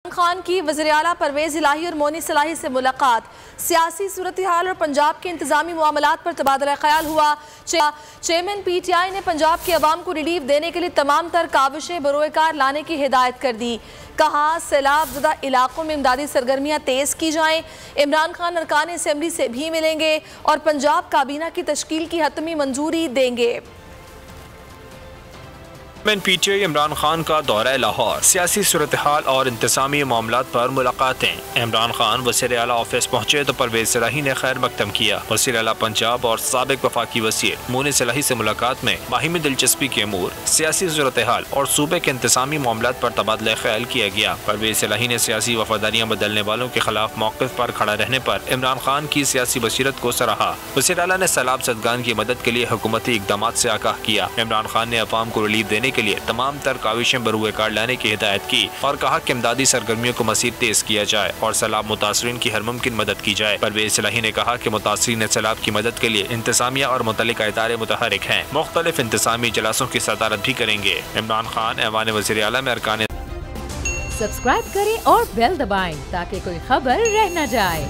खान की वज़ीर-ए-आला परवेज़ इलाही और मोनी सलाही से मुलाकात, सियासी सूरत हाल और पंजाब के इंतजामी मामलात पर तबादला ख्याल हुआ। चेयरमैन PTI ने पंजाब की अवाम को रिलीफ देने के लिए तमाम तर काविशें बरोएकार लाने की हिदायत कर दी। कहा सैलाब ज़दा इलाकों में इमदादी सरगर्मियाँ तेज़ की जाएँ। इमरान खान अरकान असम्बली से भी मिलेंगे और पंजाब काबीना की तश्कील की हतमी मंजूरी देंगे। PTI इमरान खान का दौरा लाहौर, सियासी सूरत हाल और इंतजामी मामलात पर मुलाकातें। इमरान खान वज़ीर-ए-आला ऑफिस पहुंचे तो परवेज़ इलाही ने खैर मकदम किया। वज़ीर-ए-आला पंजाब और साबिक वफाकी वज़ीर मोनी सलाही से मुलाकात में बाहिमी दिलचस्पी के अमूर, सियासी सूरत हाल और सूबे के इंतजामी मामलात पर तबादला ख्याल किया गया। परवेज़ इलाही ने सियासी वफादारियाँ बदलने वालों के खिलाफ मौक़िफ़ पर खड़ा रहने पर इमरान खान की सियासी बसीरत को सराहा। वज़ीर-ए-आला ने सैलाब ज़दगान की मदद के लिए हुकूमती इक़दामात से आगाह किया। इमरान खान ने अवाम को रिलीफ देने के लिए तमाम तर काविशें बरूएकार लाने की हिदायत की और कहा कि इमदादी सरगर्मियों को मज़ीद तेज किया जाए और सैलाब मुतासरीन की हर मुमकिन मदद की जाए। परवेज़ इलाही ने कहा कि मुतासरीन सैलाब की मदद के लिए इंतजामिया और मुतल्लिका इदारे मुतहरिक हैं, मुख्तलिफ इंतजामी इजलासों की सदारत भी करेंगे। इमरान खान ऐवान वज़ीर-ए-आला में अरकान सब्सक्राइब करें और बेल दबाएं ताकि कोई खबर रह न जाए।